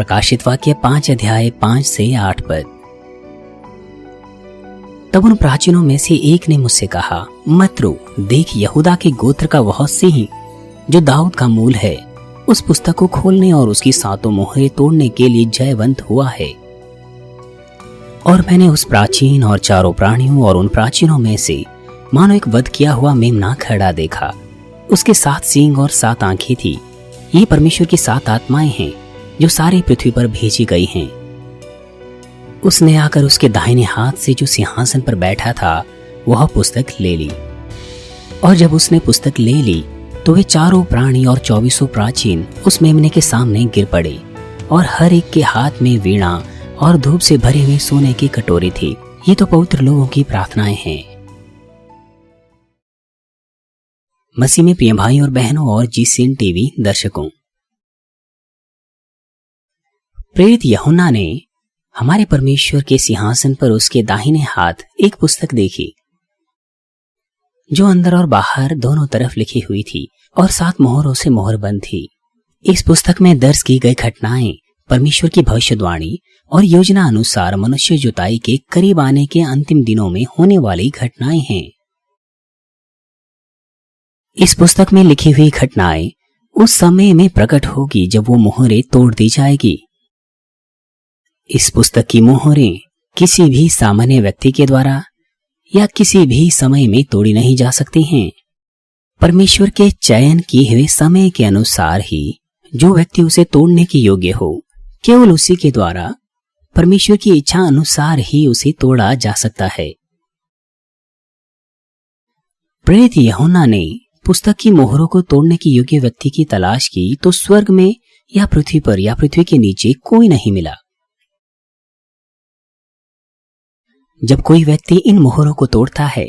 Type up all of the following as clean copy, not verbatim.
प्रकाशित वाक्य 5 अध्याय 5 से 8 पद। तब उन प्राचीनों में से एक ने मुझसे कहा, मत रो, देख यहूदा के गोत्र का वह सिंह जो दाऊद का मूल है, उस पुस्तक को खोलने और उसकी 7 मोहरें तोड़ने के लिए जयवंत हुआ है। और मैंने उस प्राचीन और 4 प्राणियों और उन प्राचीनों में से मानो एक वध किया हुआ मेमना खड़ा देखा। उसके 7 सींग और 7 आंखें थी। ये परमेश्वर की 7 आत्माएं हैं जो सारी पृथ्वी पर भेजी गई हैं। उसने आकर उसके दाहिने हाथ से जो सिंहासन पर बैठा था वह पुस्तक ले ली। और जब उसने पुस्तक ले ली तो वे 4 प्राणी और 24 प्राचीन उस मेमने के सामने गिर पड़े, और हर एक के हाथ में वीणा और धूप से भरे हुए सोने की कटोरी थी। ये तो पवित्र लोगों की प्रार्थनाएं हैं। मसीह में प्रिय भाई और बहनों और जीसीएन टीवी दर्शकों, प्रेरित यूहन्ना ने हमारे परमेश्वर के सिंहासन पर उसके दाहिने हाथ एक पुस्तक देखी जो अंदर और बाहर दोनों तरफ लिखी हुई थी और 7 मोहरों से मोहरबंद थी। इस पुस्तक में दर्ज की गई घटनाएं परमेश्वर की भविष्यवाणी और योजना अनुसार मनुष्य जुताई के करीब आने के अंतिम दिनों में होने वाली घटनाएं हैं। इस पुस्तक में लिखी हुई घटनाएं उस समय में प्रकट होगी जब वो मोहरें तोड़ दी जाएगी। इस पुस्तक की मोहरें किसी भी सामान्य व्यक्ति के द्वारा या किसी भी समय में तोड़ी नहीं जा सकती हैं। परमेश्वर के चयन किए हुए समय के अनुसार ही जो व्यक्ति उसे तोड़ने के योग्य हो, केवल उसी के द्वारा परमेश्वर की इच्छा अनुसार ही उसे तोड़ा जा सकता है। प्रेरित यूहन्ना ने पुस्तक की मोहरों को तोड़ने के योग्य व्यक्ति की तलाश की तो स्वर्ग में या पृथ्वी पर या पृथ्वी के नीचे कोई नहीं मिला। जब कोई व्यक्ति इन मोहरों को तोड़ता है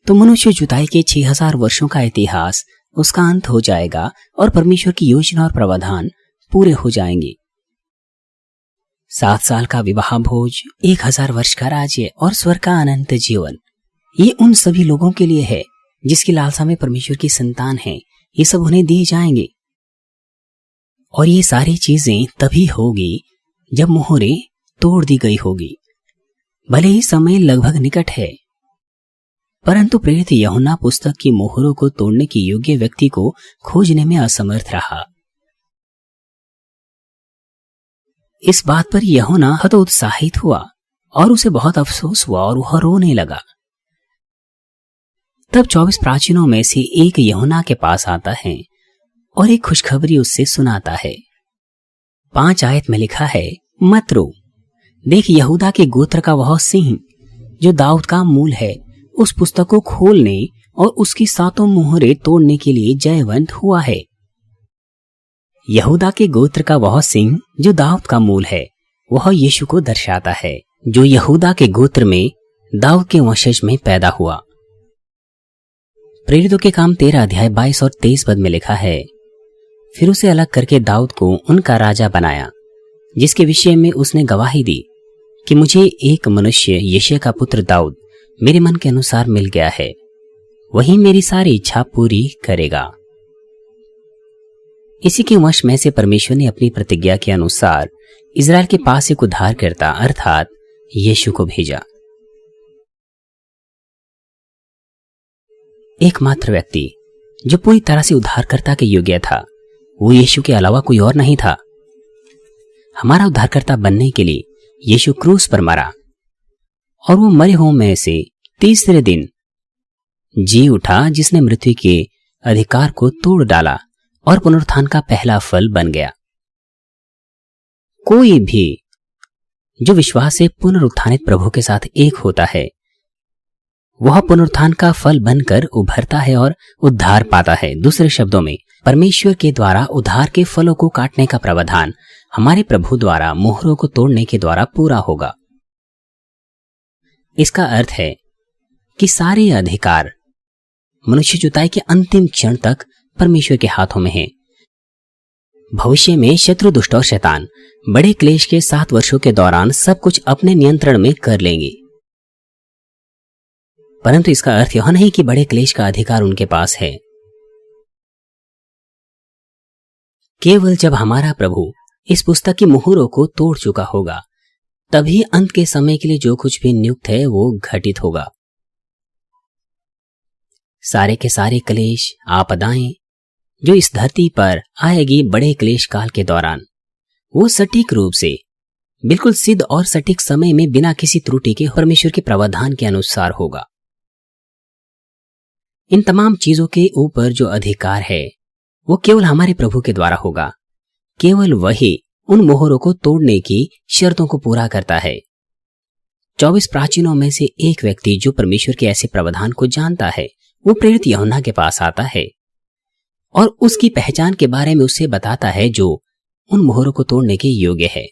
तो मनुष्य जुताई के 6000 वर्षों का इतिहास उसका अंत हो जाएगा और परमेश्वर की योजना और प्रावधान पूरे हो जाएंगे। 7 साल का विवाह भोज, 1000 वर्ष का राज्य और स्वर्ग का अनंत जीवन, ये उन सभी लोगों के लिए है जिसकी लालसा में परमेश्वर की संतान है। ये सब उन्हें दिए जाएंगे और ये सारी चीजें तभी होगी जब मोहरें तोड़ दी गई होगी। भले ही समय लगभग निकट है, परंतु प्रेरित यूहन्ना पुस्तक की मोहरों को तोड़ने के योग्य व्यक्ति को खोजने में असमर्थ रहा। इस बात पर यूहन्ना हतोत्साहित हुआ और उसे बहुत अफसोस हुआ और वह रोने लगा। तब 24 प्राचीनों में से एक यूहन्ना के पास आता है और एक खुशखबरी उससे सुनाता है। 5 आयत में लिखा है, मत रो, देख यहूदा के गोत्र का वह सिंह जो दाऊद का मूल है, उस पुस्तक को खोलने और उसकी 7 मोहरें तोड़ने के लिए जयवंत हुआ है। यहूदा के गोत्र का वह सिंह जो दाऊद का मूल है, वह यीशु को दर्शाता है जो यहूदा के गोत्र में दाऊद के वंशज में पैदा हुआ। प्रेरितों के काम 13 अध्याय 22 और 23 पद में लिखा है, फिर उसे अलग करके दाऊद को उनका राजा बनाया, जिसके विषय में उसने गवाही दी कि मुझे एक मनुष्य यिशै का पुत्र दाऊद मेरे मन के अनुसार मिल गया है, वही मेरी सारी इच्छा पूरी करेगा। इसी के वंश में से परमेश्वर ने अपनी प्रतिज्ञा के अनुसार इजराइल के पास एक उद्धारकर्ता अर्थात यीशु को भेजा। एकमात्र व्यक्ति जो पूरी तरह से उद्धारकर्ता के योग्य था वो यीशु के अलावा कोई और नहीं था। हमारा उद्धारकर्ता बनने के लिए यीशु क्रूस पर मरा और वो मरे हुओं में से तीसरे दिन जी उठा, जिसने मृत्यु के अधिकार को तोड़ डाला और पुनरुत्थान का पहला फल बन गया। कोई भी जो विश्वास से पुनरुत्थानित प्रभु के साथ एक होता है वह पुनरुत्थान का फल बनकर उभरता है और उद्धार पाता है। दूसरे शब्दों में परमेश्वर के द्वारा उद्धार के फलों को काटने का प्रावधान हमारे प्रभु द्वारा मोहरों को तोड़ने के द्वारा पूरा होगा। इसका अर्थ है कि सारे अधिकार मनुष्य जुताई के अंतिम क्षण तक परमेश्वर के हाथों में है। भविष्य में शत्रु, दुष्ट और शैतान बड़े क्लेश के 7 वर्षों के दौरान सब कुछ अपने नियंत्रण में कर लेंगे, परंतु इसका अर्थ यह नहीं कि बड़े क्लेश का अधिकार उनके पास है। केवल जब हमारा प्रभु इस पुस्तक की मोहरों को तोड़ चुका होगा, तभी अंत के समय के लिए जो कुछ भी नियुक्त है वो घटित होगा। सारे के सारे क्लेश, आपदाएं जो इस धरती पर आएगी बड़े क्लेश काल के दौरान, वो सटीक रूप से, बिल्कुल सिद्ध और सटीक समय में बिना किसी त्रुटि के परमेश्वर के प्रावधान के अनुसार होगा। इन तमाम चीजों के ऊपर जो अधिकार है वो केवल हमारे प्रभु के द्वारा होगा। केवल वही उन मोहरों को तोड़ने की शर्तों को पूरा करता है। 24 प्राचीनों में से एक व्यक्ति जो परमेश्वर के ऐसे प्रावधान को जानता है, वो प्रेरित यूहन्ना के पास आता है और उसकी पहचान के बारे में उससे बताता है जो उन मोहरों को तोड़ने के योग्य है।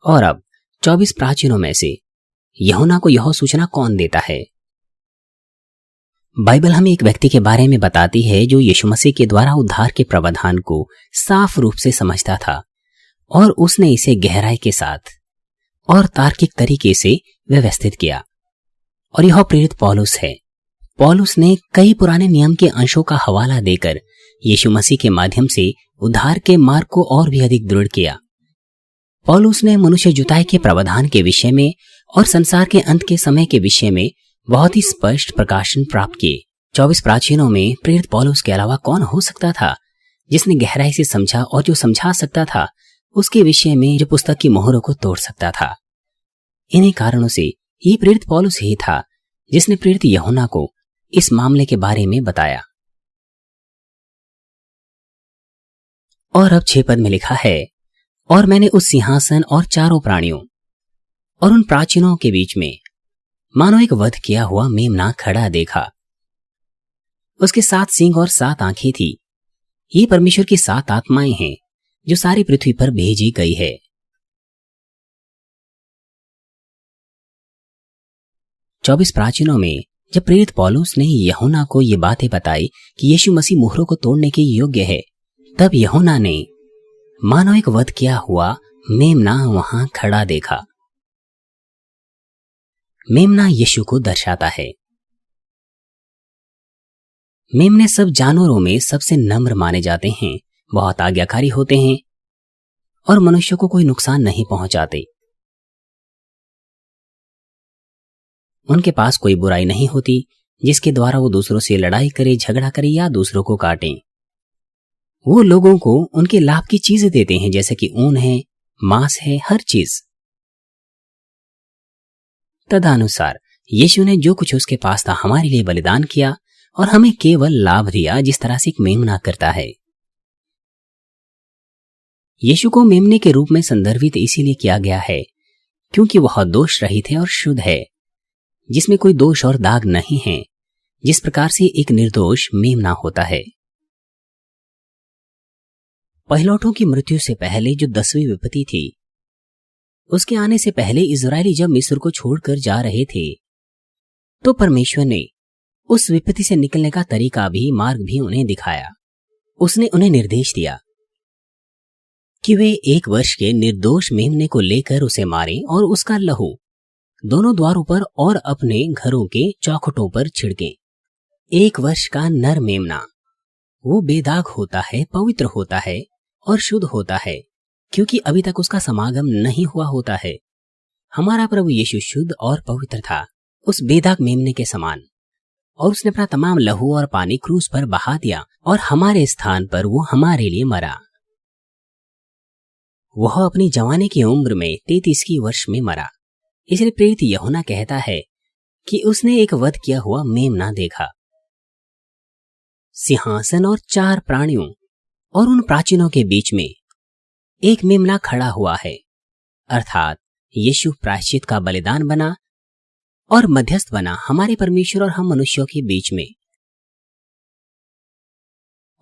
और अब 24 प्राचीनों में से यूहन्ना को यह सूचना कौन देता है? बाइबल हमें एक व्यक्ति के बारे में बताती है जो यीशु मसीह के द्वारा उद्धार के प्रावधान को साफ रूप से समझता था और उसने इसे गहराई के साथ और तार्किक तरीके से व्यवस्थित किया। और यह प्रेरित पौलुस है। पौलुस ने कई पुराने नियम के अंशों का हवाला देकर यीशु मसीह के माध्यम से उद्धार के मार्ग को और भी अधिक दृढ़ किया। पौलुस ने मनुष्य जुताई के प्रावधान के विषय में और संसार के अंत के समय के विषय में बहुत ही स्पष्ट प्रकाशन प्राप्त किए। 24 प्राचीनों में प्रेरित पौलुस के अलावा कौन हो सकता था जिसने गहराई से समझा और जो समझा सकता था उसके विषय में जो पुस्तक की मोहरों को तोड़ सकता था। इन्हीं कारणों से ये प्रेरित पौलुस ही था जिसने प्रेरित यूहन्ना को इस मामले के बारे में बताया। और अब 6 पद में लिखा है, और मैंने उस सिंहासन और चारों प्राणियों और उन प्राचीनों के बीच में मानो एक वध किया हुआ मेमना खड़ा देखा। उसके 7 सींग और 7 आंखें थी। ये परमेश्वर की 7 आत्माएं हैं जो सारी पृथ्वी पर भेजी गई है। 24 प्राचीनों में जब प्रेरित पौलुस ने यूहन्ना को ये बातें बताई कि यीशु मसीह मोहरों को तोड़ने के योग्य है, तब यूहन्ना ने मानो एक वध किया हुआ मेमना वहां खड़ा देखा। मेमना यीशु को दर्शाता है। मेमने सब जानवरों में सबसे नम्र माने जाते हैं, बहुत आज्ञाकारी होते हैं और मनुष्य को कोई नुकसान नहीं पहुंचाते। उनके पास कोई बुराई नहीं होती जिसके द्वारा वो दूसरों से लड़ाई करे, झगड़ा करे या दूसरों को काटें। वो लोगों को उनके लाभ की चीजें देते हैं, जैसे कि ऊन है, मांस है, हर चीज। तदनुसार यीशु ने जो कुछ उसके पास था हमारे लिए बलिदान किया और हमें केवल लाभ दिया, जिस तरह से एक मेमना करता है। यीशु को मेमने के रूप में संदर्भित इसीलिए किया गया है क्योंकि वह दोष रहित है और शुद्ध है, जिसमें कोई दोष और दाग नहीं है, जिस प्रकार से एक निर्दोष मेमना होता है। पहिलौठों की मृत्यु से पहले जो 10वीं विपत्ति थी, उसके आने से पहले इजरायली जब मिस्र को छोड़कर जा रहे थे, तो परमेश्वर ने उस विपत्ति से निकलने का तरीका भी, मार्ग भी उन्हें दिखाया। उसने उन्हें निर्देश दिया कि वे 1 वर्ष के निर्दोष मेमने को लेकर उसे मारें और उसका लहू दोनों द्वारों पर और अपने घरों के चौखटों पर छिड़कें। 1 वर्ष का नर मेमना वो बेदाग होता है, पवित्र होता है और शुद्ध होता है, क्योंकि अभी तक उसका समागम नहीं हुआ होता है। हमारा प्रभु यीशु शुद्ध और पवित्र था, उस बेदाग मेमने के समान, और उसने अपना तमाम लहू और पानी क्रूस पर बहा दिया और हमारे स्थान पर वो हमारे लिए मरा। वह अपनी जवानी की उम्र में 33 वर्ष में मरा। इसलिए प्रेरित यूहन्ना कहता है कि उसने एक वध किया हुआ मेमना देखा। सिंहासन और 4 प्राणियों और उन प्राचीनों के बीच में एक मेमना खड़ा हुआ है, अर्थात यीशु प्रायश्चित का बलिदान बना और मध्यस्थ बना हमारे परमेश्वर और हम मनुष्यों के बीच में।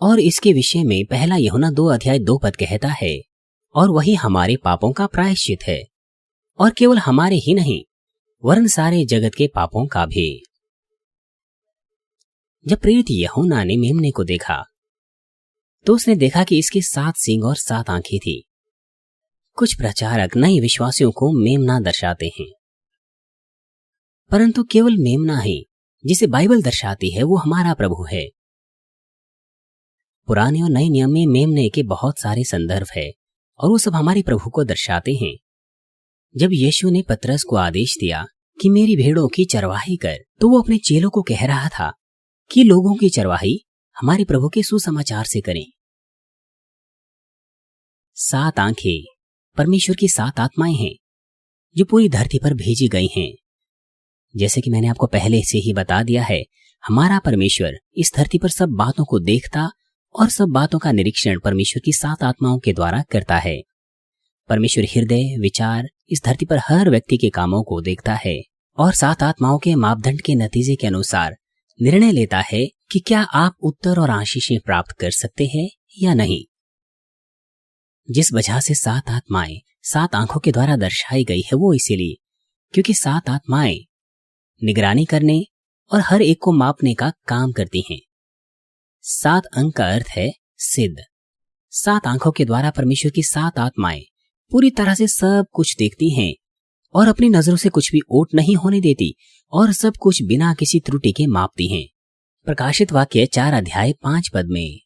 और इसके विषय में पहला यूहन्ना 2:2 कहता है, और वही हमारे पापों का प्रायश्चित है, और केवल हमारे ही नहीं वरन सारे जगत के पापों का भी। जब प्रेरित यूहन्ना ने मेमने को देखा तो उसने देखा कि इसके 7 सींग और 7 आंखें थी। कुछ प्रचारक नए विश्वासियों को मेमना दर्शाते हैं, परंतु केवल मेमना ही जिसे बाइबल दर्शाती है वो हमारा प्रभु है। पुराने और नए नियम में मेमने के बहुत सारे संदर्भ है और वो सब हमारे प्रभु को दर्शाते हैं। जब यीशु ने पतरस को आदेश दिया कि मेरी भेड़ों की चरवाही कर, तो वो अपने चेलों को कह रहा था कि लोगों की चरवाही हमारे प्रभु के सुसमाचार से करें। 7 आंखें परमेश्वर की 7 आत्माएं हैं जो पूरी धरती पर भेजी गई हैं। जैसे कि मैंने आपको पहले से ही बता दिया है, हमारा परमेश्वर इस धरती पर सब बातों को देखता और सब बातों का निरीक्षण परमेश्वर की 7 आत्माओं के द्वारा करता है। परमेश्वर हृदय, विचार, इस धरती पर हर व्यक्ति के कामों को देखता है और 7 आत्माओं के मापदंड के नतीजे के अनुसार निर्णय लेता है कि क्या आप उत्तर और आशीषें प्राप्त कर सकते हैं या नहीं। जिस वजह से 7 आत्माएं 7 आंखों के द्वारा दर्शाई गई है, वो इसीलिए क्योंकि 7 आत्माएं निगरानी करने और हर एक को मापने का काम करती हैं। 7 अंक का अर्थ है सिद्ध। 7 आंखों के द्वारा परमेश्वर की 7 आत्माएं पूरी तरह से सब कुछ देखती हैं और अपनी नजरों से कुछ भी ओट नहीं होने देती और सब कुछ बिना किसी त्रुटि के मापती हैं। प्रकाशित वाक्य 4 अध्याय 5 पद में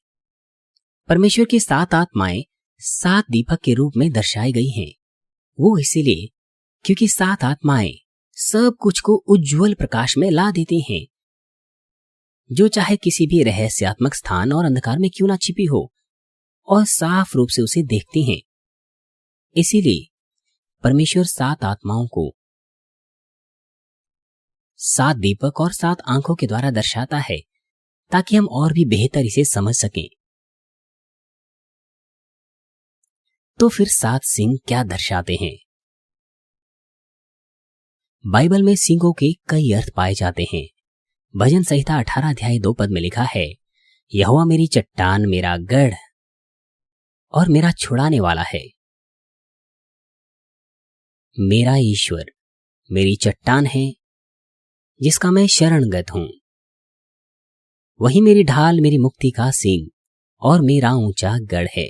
परमेश्वर की 7 आत्माएं 7 दीपक के रूप में दर्शाई गई हैं। वो इसीलिए क्योंकि 7 आत्माएं सब कुछ को उज्जवल प्रकाश में ला देती हैं, जो चाहे किसी भी रहस्यात्मक स्थान और अंधकार में क्यों ना छिपी हो, और साफ रूप से उसे देखती हैं। इसीलिए परमेश्वर 7 आत्माओं को 7 दीपक और 7 आंखों के द्वारा दर्शाता है ताकि हम और भी बेहतर इसे समझ सकें। तो फिर 7 सिंह क्या दर्शाते हैं? बाइबल में सिंहों के कई अर्थ पाए जाते हैं। भजन संहिता 18 अध्याय 2 पद में लिखा है, यहोवा मेरी चट्टान, मेरा गढ़ और मेरा छुड़ाने वाला है। मेरा ईश्वर मेरी चट्टान है जिसका मैं शरणगत हूं। वही मेरी ढाल, मेरी मुक्ति का सींग और मेरा ऊंचा गढ़ है।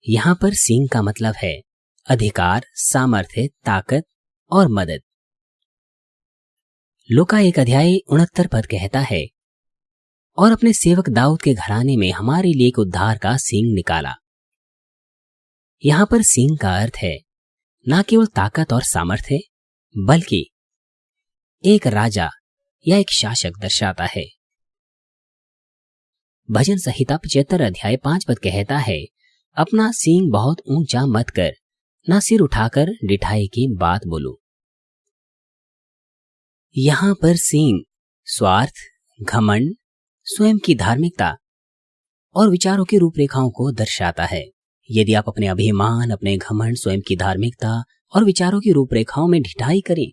यहां पर सींग का मतलब है अधिकार, सामर्थ्य, ताकत और मदद। लूका 1 अध्याय 69 पद कहता है, और अपने सेवक दाऊद के घराने में हमारे लिए एक उद्धार का सींग निकाला। यहां पर सींग का अर्थ है न केवल ताकत और सामर्थ्य, बल्कि एक राजा या एक शासक दर्शाता है। भजन संहिता 75 अध्याय 5 पद कहता है, अपना सींग बहुत ऊंचा मत कर, ना सिर उठाकर डिठाई की बात बोलो। यहां पर सींग स्वार्थ, घमंड, स्वयं की धार्मिकता और विचारों की रूपरेखाओं को दर्शाता है। यदि आप अपने अभिमान, अपने घमंड, स्वयं की धार्मिकता और विचारों की रूपरेखाओं में ढिठाई करें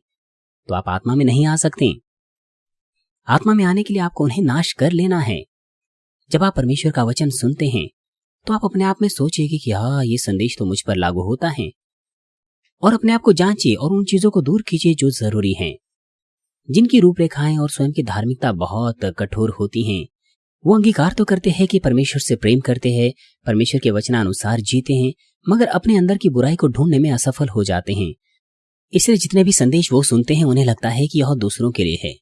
तो आप आत्मा में नहीं आ सकते। आत्मा में आने के लिए आपको उन्हें नाश कर लेना है। जब आप परमेश्वर का वचन सुनते हैं तो आप अपने आप में सोचिए कि हाँ, ये संदेश तो मुझ पर लागू होता है, और अपने आप को जांचिए और उन चीजों को दूर कीजिए जो जरूरी हैं, जिनकी रूपरेखाएं और स्वयं की धार्मिकता बहुत कठोर होती हैं। वो अंगीकार तो करते हैं कि परमेश्वर से प्रेम करते हैं, परमेश्वर के वचनानुसार जीते हैं, मगर अपने अंदर की बुराई को ढूंढने में असफल हो जाते हैं। इसलिए जितने भी संदेश वो सुनते हैं उन्हें लगता है कि यह दूसरों के लिए है।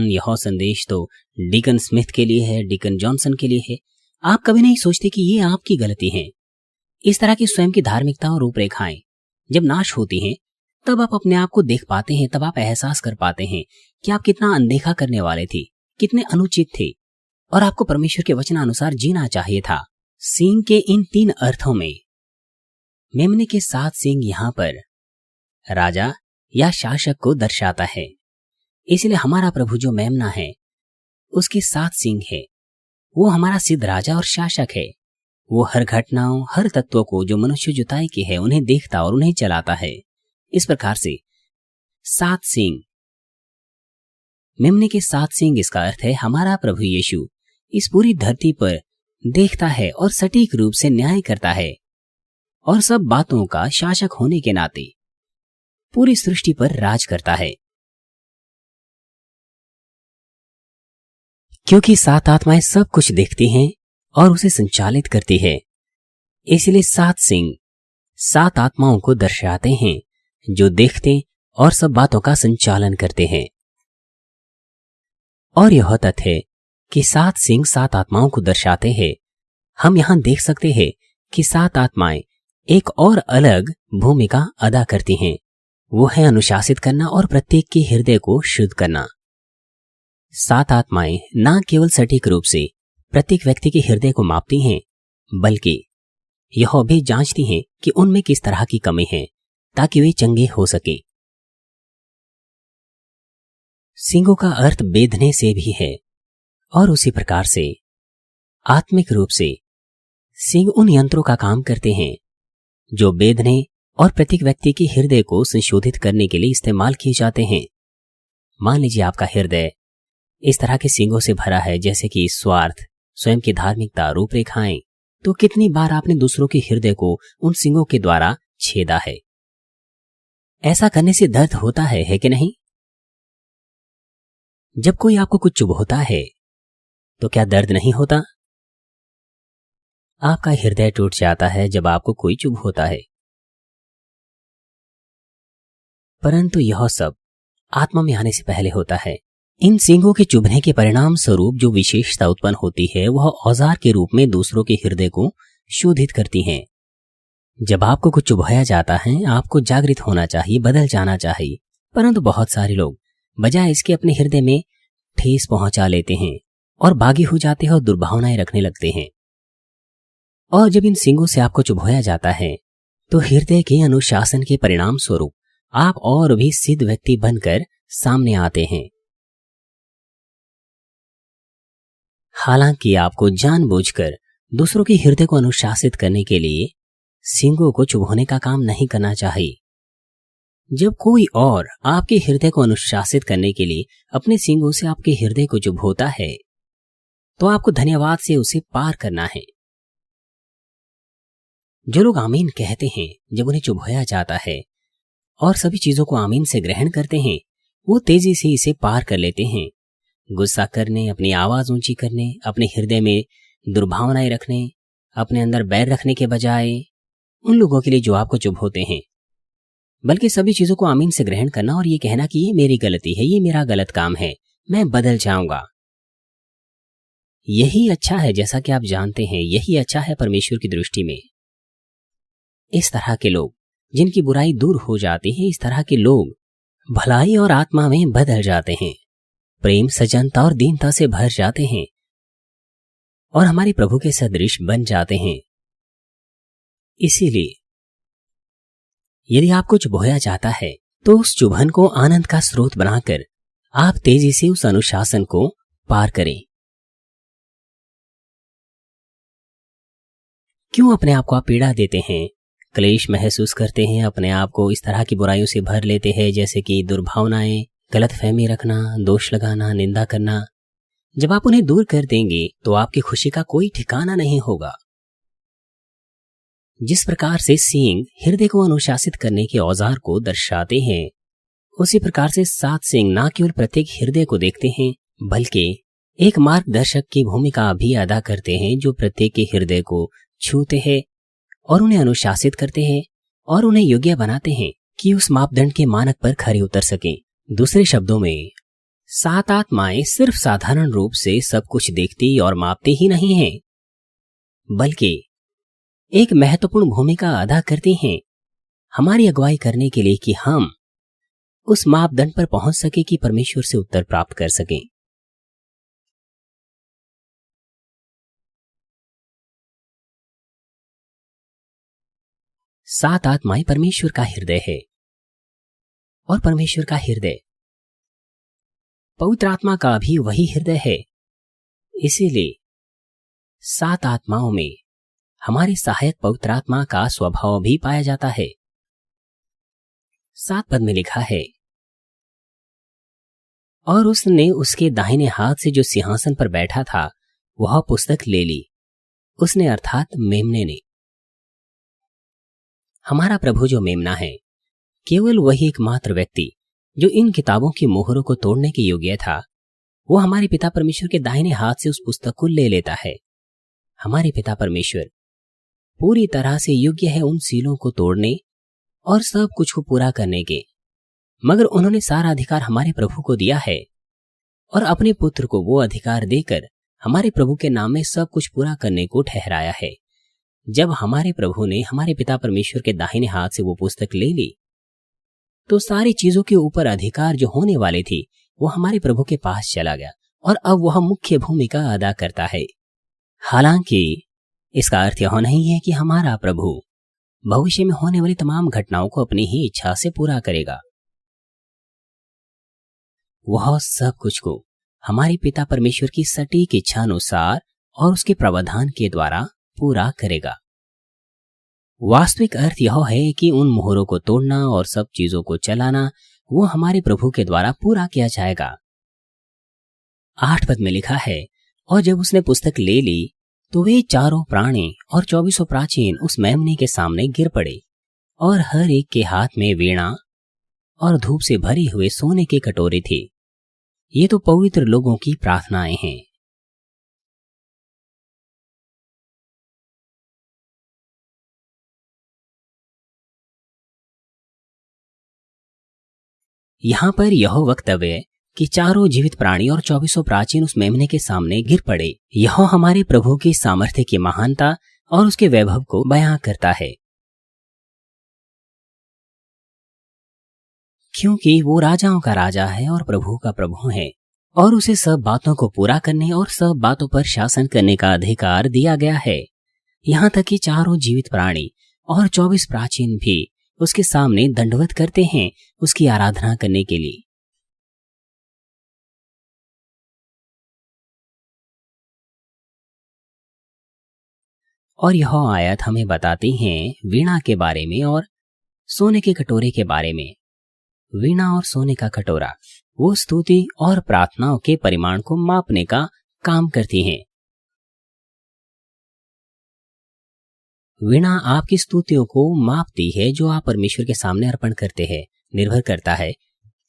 यह संदेश तो डीकन स्मिथ के लिए है, डीकन जॉनसन के लिए है। आप कभी नहीं सोचते कि ये आपकी गलती है। इस तरह की स्वयं की धार्मिकता और रूपरेखाएं जब नाश होती हैं, तब आप अपने आप को देख पाते हैं, तब आप एहसास कर पाते हैं कि आप कितना अनदेखा करने वाले थे, कितने अनुचित थे, और आपको परमेश्वर के वचनानुसार जीना चाहिए था। सींग के इन 3 अर्थों में मेमने के 7 सींग यहां पर राजा या शासक को दर्शाता है। इसलिए हमारा प्रभु जो मेमना है उसके 7 सींग है। वो हमारा सिद्ध राजा और शासक है। वो हर घटनाओं, हर तत्वों को जो मनुष्य जुताई के है उन्हें देखता और उन्हें चलाता है। इस प्रकार से 7 सींग, मेमने के 7 सींग, इसका अर्थ है हमारा प्रभु यीशु इस पूरी धरती पर देखता है और सटीक रूप से न्याय करता है, और सब बातों का शासक होने के नाते पूरी सृष्टि पर राज करता है। क्योंकि 7 आत्माएं सब कुछ देखती हैं और उसे संचालित करती है, इसलिए 7 सिंह 7 आत्माओं को दर्शाते हैं जो देखते और सब बातों का संचालन करते हैं। और यह तथ्य कि 7 सिंह 7 आत्माओं को दर्शाते हैं हम यहाँ देख सकते हैं कि 7 आत्माएं एक और अलग भूमिका अदा करती हैं। वो है अनुशासित करना और प्रत्येक के हृदय को शुद्ध करना। 7 आत्माएं न केवल सटीक रूप से प्रत्येक व्यक्ति के हृदय को मापती हैं, बल्कि यह भी जांचती हैं कि उनमें किस तरह की कमी है, ताकि वे चंगे हो सके। सींगों का अर्थ बेधने से भी है, और उसी प्रकार से आत्मिक रूप से सींग उन यंत्रों का काम करते हैं जो बेधने और प्रत्येक व्यक्ति के हृदय को संशोधित करने के लिए इस्तेमाल किए जाते हैं। मान लीजिए आपका हृदय इस तरह के सींगों से भरा है, जैसे कि स्वार्थ, स्वयं की धार्मिकता, रूपरेखाएं, तो कितनी बार आपने दूसरों के हृदय को उन सींगों के द्वारा छेदा है। ऐसा करने से दर्द होता है कि नहीं? जब कोई आपको कुछ चुभोता है तो क्या दर्द नहीं होता? आपका हृदय टूट जाता है जब आपको कोई चुभोता है। परंतु यह सब आत्मा में आने से पहले होता है। इन सींगों के चुभने के परिणाम स्वरूप जो विशेषता उत्पन्न होती है, वह औजार के रूप में दूसरों के हृदय को शोधित करती हैं। जब आपको कुछ चुभाया जाता है, आपको जागृत होना चाहिए, बदल जाना चाहिए, परंतु बहुत सारे लोग बजाय इसके अपने हृदय में ठेस पहुंचा लेते हैं और बागी हो जाते हैं और दुर्भावनाएं रखने लगते हैं। और जब इन सींगों से आपको चुभाया जाता है, तो हृदय के अनुशासन के परिणाम स्वरूप आप और भी सिद्ध व्यक्ति बनकर सामने आते हैं। हालांकि आपको जानबूझकर दूसरों के हृदय को अनुशासित करने के लिए सींगों को चुभोने का काम नहीं करना चाहिए। जब कोई और आपके हृदय को अनुशासित करने के लिए अपने सींगों से आपके हृदय को चुभोता है, तो आपको धन्यवाद से उसे पार करना है। जो लोग आमीन कहते हैं जब उन्हें चुभोया जाता है और सभी चीजों को आमीन से ग्रहण करते हैं, वो तेजी से इसे पार कर लेते हैं। गुस्सा करने, अपनी आवाज ऊंची करने, अपने हृदय में दुर्भावनाएं रखने, अपने अंदर बैर रखने के बजाय उन लोगों के लिए जो आपको चुभोते हैं, बल्कि सभी चीजों को आमीन से ग्रहण करना और ये कहना कि ये मेरी गलती है, ये मेरा गलत काम है, मैं बदल जाऊंगा। यही अच्छा है। जैसा कि आप जानते हैं, यही अच्छा है परमेश्वर की दृष्टि में। इस तरह के लोग जिनकी बुराई दूर हो जाती है, इस तरह के लोग भलाई और आत्मा में बदल जाते हैं, प्रेम, सजनता और दीनता से भर जाते हैं और हमारे प्रभु के सदृश बन जाते हैं। इसीलिए यदि आपको चुभोया जाता है, तो उस चुभन को आनंद का स्रोत बनाकर आप तेजी से उस अनुशासन को पार करें। क्यों अपने आप को आप पीड़ा देते हैं, क्लेश महसूस करते हैं, अपने आप को इस तरह की बुराइयों से भर लेते हैं, जैसे कि दुर्भावनाएं, गलतफहमी रखना, दोष लगाना, निंदा करना? जब आप उन्हें दूर कर देंगे तो आपकी खुशी का कोई ठिकाना नहीं होगा। जिस प्रकार से सींग हृदय को अनुशासित करने के औजार को दर्शाते हैं, उसी प्रकार से 7 सींग न केवल प्रत्येक हृदय को देखते हैं, बल्कि एक मार्गदर्शक की भूमिका भी अदा करते हैं, जो प्रत्येक के हृदय को छूते हैं और उन्हें अनुशासित करते हैं और उन्हें योग्य बनाते हैं कि उस मापदंड के मानक पर खरे उतर सकें। दूसरे शब्दों में 7 आत्माएं सिर्फ साधारण रूप से सब कुछ देखती और मापती ही नहीं हैं, बल्कि एक महत्वपूर्ण भूमिका अदा करती हैं हमारी अगुवाई करने के लिए, कि हम उस मापदंड पर पहुंच सके कि परमेश्वर से उत्तर प्राप्त कर सकें। सात आत्माएं परमेश्वर का हृदय है और परमेश्वर का हृदय पवित्र आत्मा का भी वही हृदय है। इसीलिए 7 आत्माओं में हमारे सहायक पवित्र आत्मा का स्वभाव भी पाया जाता है। 7 पद में लिखा है, और उसने उसके दाहिने हाथ से जो सिंहासन पर बैठा था वह पुस्तक ले ली। उसने अर्थात मेमने ने। हमारा प्रभु जो मेमना है, केवल वही एकमात्र व्यक्ति जो इन किताबों की मोहरों को तोड़ने के योग्य था। वो हमारे पिता परमेश्वर के दाहिने हाथ से उस पुस्तक को ले लेता है। हमारे पिता परमेश्वर पूरी तरह से योग्य है उन सीलों को तोड़ने और सब कुछ को पूरा करने के, मगर उन्होंने सारा अधिकार हमारे प्रभु को दिया है और अपने पुत्र को वो अधिकार देकर हमारे प्रभु के नाम में सब कुछ पूरा करने को ठहराया है। जब हमारे प्रभु ने हमारे पिता परमेश्वर के दाहिने हाथ से वो पुस्तक ले ली, तो सारी चीजों के ऊपर अधिकार जो होने वाली थी वो हमारे प्रभु के पास चला गया और अब वह मुख्य भूमिका अदा करता है। हालांकि इसका अर्थ यह नहीं है कि हमारा प्रभु भविष्य में होने वाली तमाम घटनाओं को अपनी ही इच्छा से पूरा करेगा। वह सब कुछ को हमारे पिता परमेश्वर की सटीक इच्छा अनुसार और उसके प्रावधान के द्वारा पूरा करेगा। वास्तविक अर्थ यह है कि उन मोहरों को तोड़ना और सब चीजों को चलाना वो हमारे प्रभु के द्वारा पूरा किया जाएगा। 8 पद में लिखा है, और जब उसने पुस्तक ले ली तो वे चारों प्राणी और 24 प्राचीन उस मेमने के सामने गिर पड़े और हर एक के हाथ में वीणा और धूप से भरी हुए सोने के कटोरे थे। ये तो पवित्र लोगों की प्रार्थनाएं हैं। यहां पर यह वक्तव्य कि चारों जीवित प्राणी और 24 प्राचीन उस मेमने के सामने गिर पड़े, यह हमारे प्रभु की सामर्थ्य की महानता और उसके वैभव को बयां करता है, क्योंकि वो राजाओं का राजा है और प्रभु का प्रभु है और उसे सब बातों को पूरा करने और सब बातों पर शासन करने का अधिकार दिया गया है। यहाँ तक कि चारों जीवित प्राणी और 24 प्राचीन भी उसके सामने दंडवत करते हैं उसकी आराधना करने के लिए। और यह आयत हमें बताती हैं वीणा के बारे में और सोने के कटोरे के बारे में। वीणा और सोने का कटोरा वो स्तुति और प्रार्थनाओं के परिमाण को मापने का काम करती हैं। वीणा आपकी स्तुतियों को मापती है जो आप परमेश्वर के सामने अर्पण करते हैं। निर्भर करता है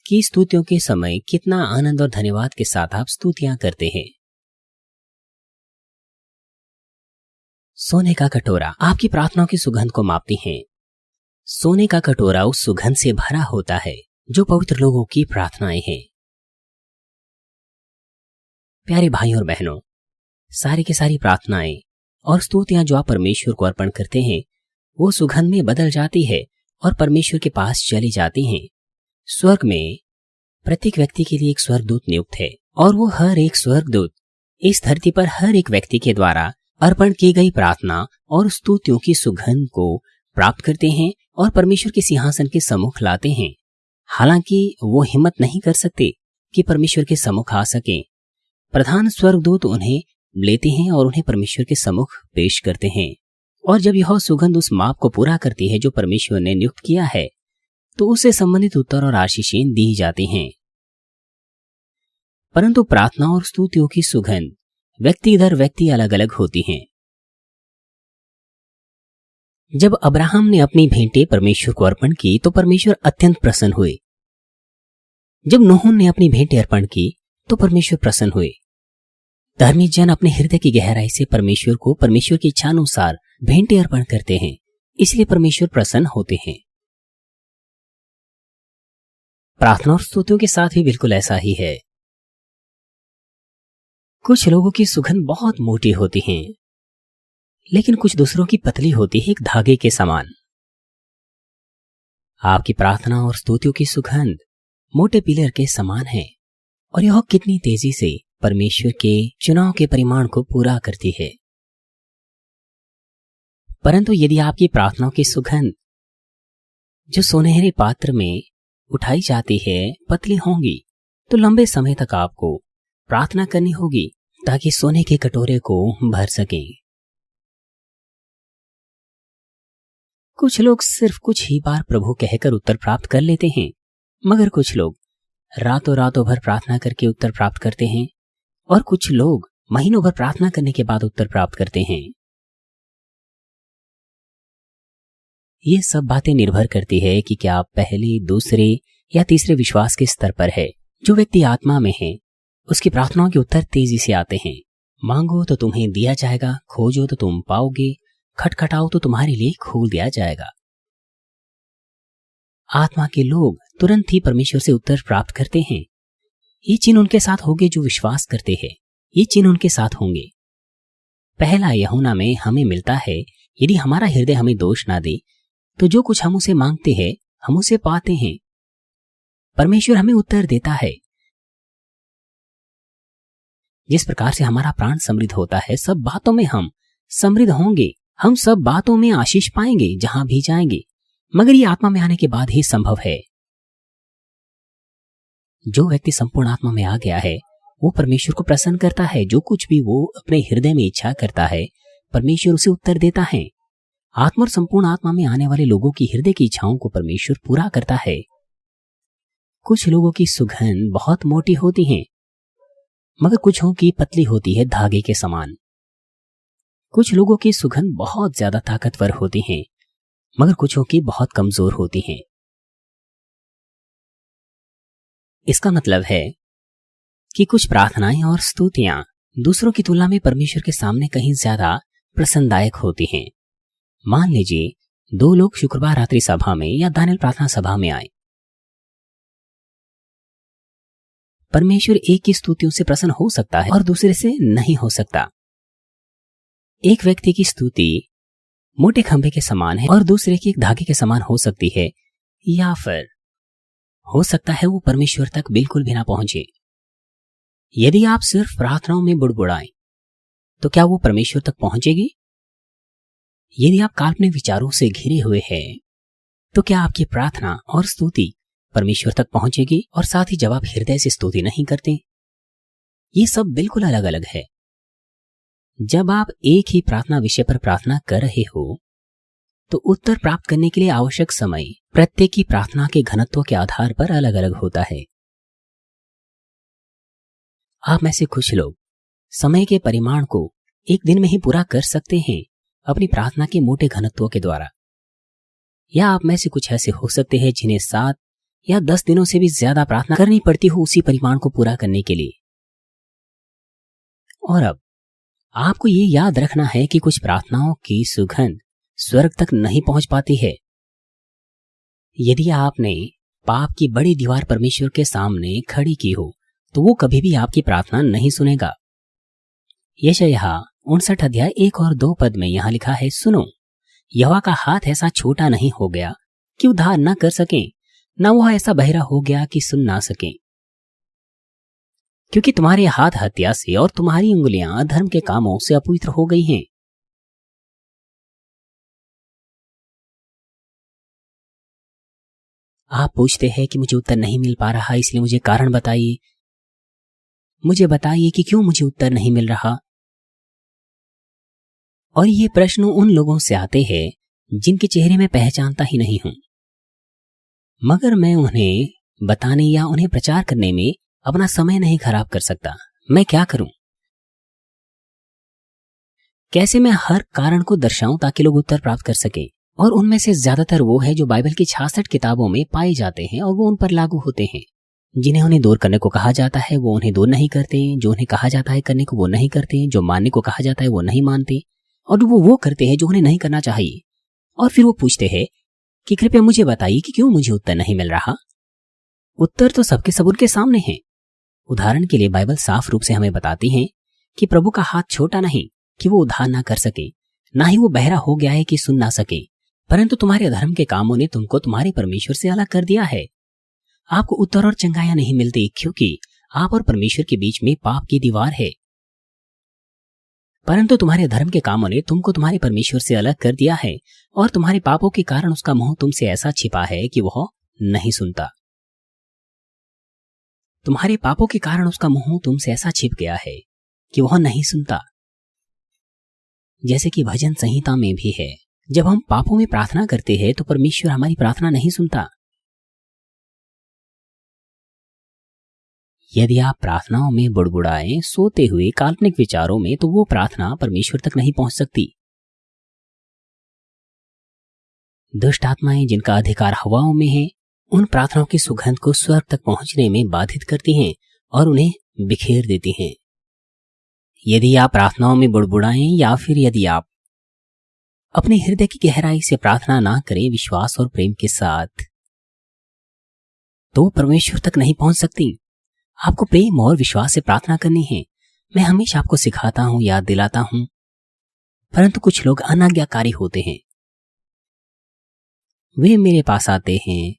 कि स्तुतियों के समय कितना आनंद और धन्यवाद के साथ आप स्तुतियां करते हैं। सोने का कटोरा आपकी प्रार्थनाओं की सुगंध को मापती है। सोने का कटोरा उस सुगंध से भरा होता है जो पवित्र लोगों की प्रार्थनाएं हैं। प्यारे भाई और बहनों, सारी की सारी प्रार्थनाएं और स्तुतियां जो आप परमेश्वर को अर्पण करते हैं वो सुगंध में बदल जाती है और परमेश्वर के पास चली जाती हैं। स्वर्ग में प्रत्येक व्यक्ति के लिए एक स्वर्गदूत नियुक्त है और वो हर एक स्वर्गदूत इस धरती पर हर एक व्यक्ति के द्वारा अर्पण की गई प्रार्थना और स्तुतियों की सुगंध को प्राप्त करते हैं और परमेश्वर के सिंहासन के सम्मुख लाते हैं। हालांकि वो हिम्मत नहीं कर सकते कि परमेश्वर के सम्मुख आ सकें। प्रधान स्वर्गदूत उन्हें लेते हैं और उन्हें परमेश्वर के सम्मुख पेश करते हैं और जब यह सुगंध उस माप को पूरा करती है जो परमेश्वर ने नियुक्त किया है तो उससे संबंधित उत्तर और आशीषें दी जाती हैं। परंतु प्रार्थना और स्तुतियों की सुगंध व्यक्ति दर व्यक्ति अलग अलग होती हैं। जब अब्राहम ने अपनी भेंटें परमेश्वर को अर्पण की तो परमेश्वर अत्यंत प्रसन्न हुए। जब नूह ने अपनी भेंटें अर्पण की तो परमेश्वर प्रसन्न हुए। धर्मी जन अपने हृदय की गहराई से परमेश्वर को परमेश्वर की इच्छा अनुसार भेंटें अर्पण करते हैं, इसलिए परमेश्वर प्रसन्न होते हैं। प्रार्थना और स्तुतियों के साथ भी बिल्कुल ऐसा ही है। कुछ लोगों की सुगंध बहुत मोटी होती है लेकिन कुछ दूसरों की पतली होती है, एक धागे के समान। आपकी प्रार्थना और स्तुतियों की सुगंध मोटे पिलर के समान है और यह कितनी तेजी से परमेश्वर के चुनाव के परिमाण को पूरा करती है। परंतु यदि आपकी प्रार्थनाओं की सुगंध जो सुनहरे पात्र में उठाई जाती है पतली होंगी तो लंबे समय तक आपको प्रार्थना करनी होगी ताकि सोने के कटोरे को भर सकें। कुछ लोग सिर्फ कुछ ही बार प्रभु कहकर उत्तर प्राप्त कर लेते हैं, मगर कुछ लोग रातों रातों भर प्रार्थना करके उत्तर प्राप्त करते हैं और कुछ लोग महीनों भर प्रार्थना करने के बाद उत्तर प्राप्त करते हैं। ये सब बातें निर्भर करती है कि क्या आप पहले, दूसरे या तीसरे विश्वास के स्तर पर है। जो व्यक्ति आत्मा में है उसकी प्रार्थनाओं के उत्तर तेजी से आते हैं। मांगो तो तुम्हें दिया जाएगा, खोजो तो तुम पाओगे, खटखटाओ तो तुम्हारे लिए खोल दिया जाएगा। आत्मा के लोग तुरंत ही परमेश्वर से उत्तर प्राप्त करते हैं। ये चिन्ह उनके साथ होंगे जो विश्वास करते हैं ये चिन्ह उनके साथ होंगे। पहला यूहन्ना में हमें मिलता है, यदि हमारा हृदय हमें दोष ना दे तो जो कुछ हम उसे मांगते हैं हम उसे पाते हैं। परमेश्वर हमें उत्तर देता है। जिस प्रकार से हमारा प्राण समृद्ध होता है, सब बातों में हम समृद्ध होंगे। हम सब बातों में आशीष पाएंगे जहां भी जाएंगे, मगर ये आत्मा में आने के बाद ही संभव है। जो व्यक्ति संपूर्ण आत्मा में आ गया है वो परमेश्वर को प्रसन्न करता है। जो कुछ भी वो अपने हृदय में इच्छा करता है परमेश्वर उसे उत्तर देता है। आत्मा और संपूर्ण आत्मा में आने वाले लोगों की हृदय की इच्छाओं को परमेश्वर पूरा करता है। कुछ लोगों की सुगंध बहुत मोटी होती है, मगर कुछों की पतली होती है धागे के समान। कुछ लोगों की सुगंध बहुत ज्यादा ताकतवर होती है, मगर कुछों की बहुत कमजोर होती है। इसका मतलब है कि कुछ प्रार्थनाएं और स्तुतियां दूसरों की तुलना में परमेश्वर के सामने कहीं ज्यादा प्रसन्नदायक होती हैं। मान लीजिए 2 लोग शुक्रवार रात्रि सभा में या दानियल प्रार्थना सभा में आए। परमेश्वर एक की स्तुतियों से प्रसन्न हो सकता है और दूसरे से नहीं हो सकता। एक व्यक्ति की स्तुति मोटे खंभे के समान है और दूसरे की एक धागे के समान हो सकती है, या फिर हो सकता है वो परमेश्वर तक बिल्कुल भी ना पहुंचे। यदि आप सिर्फ प्रार्थनाओं में बुड़बुड़ाएं तो क्या वो परमेश्वर तक पहुंचेगी? यदि आप काल्पनिक विचारों से घिरे हुए हैं तो क्या आपकी प्रार्थना और स्तुति परमेश्वर तक पहुंचेगी? और साथ ही जब आप हृदय से स्तुति नहीं करते, ये सब बिल्कुल अलग अलग है। जब आप एक ही प्रार्थना विषय पर प्रार्थना कर रहे हो तो उत्तर प्राप्त करने के लिए आवश्यक समय प्रत्येक की प्रार्थना के घनत्व के आधार पर अलग अलग होता है। आप में से कुछ लोग समय के परिमाण को एक दिन में ही पूरा कर सकते हैं अपनी प्रार्थना के मोटे घनत्व के द्वारा, या आप में से कुछ ऐसे हो सकते हैं जिन्हें 7 या 10 दिनों से भी ज्यादा प्रार्थना करनी पड़ती हो उसी परिमाण को पूरा करने के लिए। और अब आपको ये याद रखना है कि कुछ प्रार्थनाओं की सुगंध स्वर्ग तक नहीं पहुंच पाती है। यदि आपने पाप की बड़ी दीवार परमेश्वर के सामने खड़ी की हो तो वो कभी भी आपकी प्रार्थना नहीं सुनेगा। यशायाह 59 अध्याय 1 और 2 पद में यहां लिखा है, सुनो, यहोवा का हाथ ऐसा छोटा नहीं हो गया कि उद्धार न कर सके, न वह ऐसा बहरा हो गया कि सुन ना सके। क्योंकि तुम्हारे हाथ हत्या से और तुम्हारी उंगलियां अधर्म के कामों से अपवित्र हो गई हैं। आप पूछते हैं कि मुझे उत्तर नहीं मिल पा रहा, इसलिए मुझे कारण बताइए। मुझे बताइए कि क्यों मुझे उत्तर नहीं मिल रहा। और ये प्रश्न उन लोगों से आते हैं जिनके चेहरे में पहचानता ही नहीं हूं, मगर मैं उन्हें बताने या उन्हें प्रचार करने में अपना समय नहीं खराब कर सकता। मैं क्या करूं? कैसे मैं हर कारण को दर्शाऊं ताकि लोग उत्तर प्राप्त कर सके? और उनमें से ज्यादातर वो है जो बाइबल की 66 किताबों में पाए जाते हैं और वो उन पर लागू होते हैं। जिन्हें उन्हें दूर करने को कहा जाता है वो उन्हें दूर नहीं करते, जो उन्हें कहा जाता है करने को वो नहीं करते, जो मानने को कहा जाता है वो नहीं मानते, और वो करते हैं जो उन्हें नहीं करना चाहिए। और फिर वो पूछते हैं कि कृपया मुझे बताइए कि क्यों मुझे उत्तर नहीं मिल रहा। उत्तर तो सबके सब उनके सामने है। उदाहरण के लिए बाइबल साफ रूप से हमें बताती है कि प्रभु का हाथ छोटा नहीं कि वो उद्धार ना कर सके, ना ही वो बहरा हो गया है कि सुन ना सके, परंतु तुम्हारे अधर्म के कामों ने तुमको तुम्हारे परमेश्वर से अलग कर दिया है। आपको उत्तर और चंगाइयां नहीं मिलती क्योंकि आप और परमेश्वर के बीच में पाप की दीवार है। परंतु तुम्हारे धर्म के कामों ने तुमको तुम्हारे परमेश्वर से अलग कर दिया है और तुम्हारे पापों के कारण उसका मुंह तुमसे ऐसा छिपा है कि वह नहीं सुनता। तुम्हारे पापों के कारण उसका मुंह तुमसे ऐसा छिप गया है कि वह नहीं सुनता। जैसे कि भजन संहिता में भी है, जब हम पापों में प्रार्थना करते हैं तो परमेश्वर हमारी प्रार्थना नहीं सुनता। यदि आप प्रार्थनाओं में बुड़बुड़ाएं, सोते हुए काल्पनिक विचारों में, तो वो प्रार्थना परमेश्वर तक नहीं पहुंच सकती। दुष्ट आत्माएं जिनका अधिकार हवाओं में है, उन प्रार्थनाओं की सुगंध को स्वर्ग तक पहुंचने में बाधित करती हैं और उन्हें बिखेर देती हैं। यदि आप प्रार्थनाओं में बुड़बुड़ाएं या फिर यदि आप अपने हृदय की गहराई से प्रार्थना ना करें विश्वास और प्रेम के साथ, तो परमेश्वर तक नहीं पहुंच सकती। आपको प्रेम और विश्वास से प्रार्थना करनी है। मैं हमेशा आपको सिखाता हूं, याद दिलाता हूं, परंतु कुछ लोग अनाज्ञाकारी होते हैं। वे मेरे पास आते हैं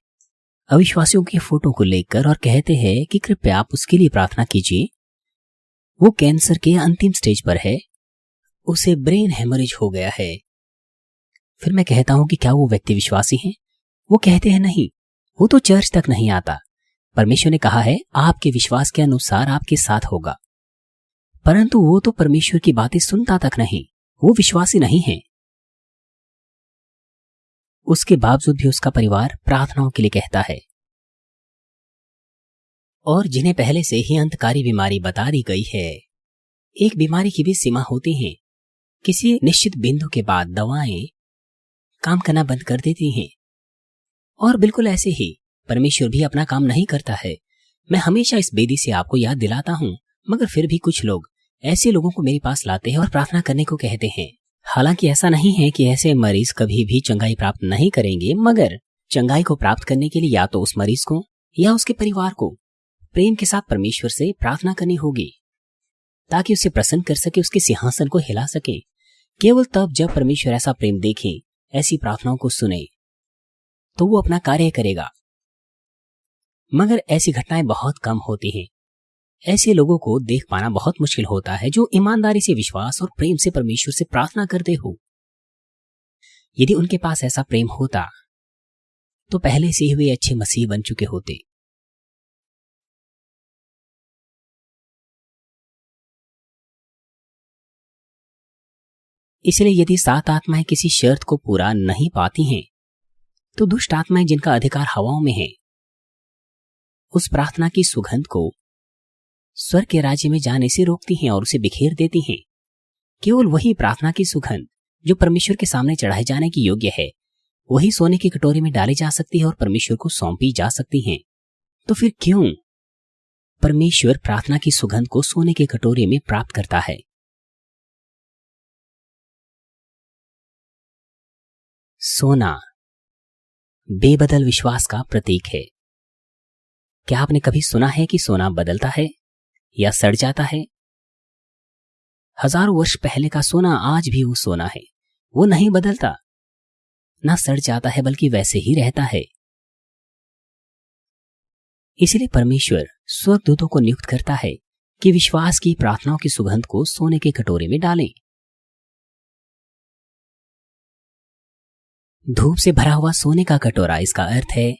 अविश्वासियों के फोटो को लेकर और कहते हैं कि कृपया आप उसके लिए प्रार्थना कीजिए, वो कैंसर के अंतिम स्टेज पर है, उसे ब्रेन हेमरेज हो गया है। फिर मैं कहता हूं कि क्या वो व्यक्ति विश्वासी हैं? वो कहते हैं नहीं, वो तो चर्च तक नहीं आता। परमेश्वर ने कहा है आपके विश्वास के अनुसार आपके साथ होगा, परंतु वो तो परमेश्वर की बातें सुनता तक नहीं, वो विश्वासी नहीं है। उसके बावजूद भी उसका परिवार प्रार्थनाओं के लिए कहता है। और जिन्हें पहले से ही अंतकारी बीमारी बता दी गई है, एक बीमारी की भी सीमा होती है। किसी निश्चित बिंदु के बाद दवाएं काम करना बंद कर देती हैं। और बिल्कुल ऐसे ही परमेश्वर भी अपना काम नहीं करता है। मैं हमेशा इस बेदी से आपको याद दिलाता हूं, मगर फिर भी कुछ लोग ऐसे लोगों को मेरे पास लाते हैं और प्रार्थना करने को कहते हैं। हालांकि ऐसा नहीं है कि ऐसे मरीज कभी भी चंगाई प्राप्त नहीं करेंगे, मगर चंगाई को प्राप्त करने के लिए या तो उस मरीज को या उसके परिवार को प्रेम के साथ परमेश्वर से प्रार्थना करनी होगी, ताकि उसे प्रसन्न कर सके, उसके सिंहासन को हिला सके। केवल तब जब परमेश्वर ऐसा प्रेम देखे, ऐसी प्रार्थनाओं को सुने, तो वो अपना कार्य करेगा। मगर ऐसी घटनाएं बहुत कम होती हैं। ऐसे लोगों को देख पाना बहुत मुश्किल होता है जो ईमानदारी से, विश्वास और प्रेम से परमेश्वर से प्रार्थना करते हो। यदि उनके पास ऐसा प्रेम होता तो पहले से ही वे अच्छे मसीह बन चुके होते। इसलिए यदि 7 आत्माएं किसी शर्त को पूरा नहीं पाती हैं, तो दुष्ट आत्माएं जिनका अधिकार हवाओं में है, उस प्रार्थना की सुगंध को स्वर्ग के राज्य में जाने से रोकती हैं और उसे बिखेर देती हैं। केवल वही प्रार्थना की सुगंध जो परमेश्वर के सामने चढ़ाए जाने की योग्य है, वही सोने की कटोरी में डाली जा सकती है और परमेश्वर को सौंपी जा सकती हैं। तो फिर क्यों परमेश्वर प्रार्थना की सुगंध को सोने के कटोरे में प्राप्त करता है? सोना बेबदल विश्वास का प्रतीक है। क्या आपने कभी सुना है कि सोना बदलता है या सड़ जाता है? हजारों वर्ष पहले का सोना आज भी वो सोना है, वो नहीं बदलता, ना सड़ जाता है, बल्कि वैसे ही रहता है। इसलिए परमेश्वर स्वर्गदूतों को नियुक्त करता है कि विश्वास की प्रार्थनाओं की सुगंध को सोने के कटोरे में डालें। धूप से भरा हुआ सोने का कटोरा, इसका अर्थ है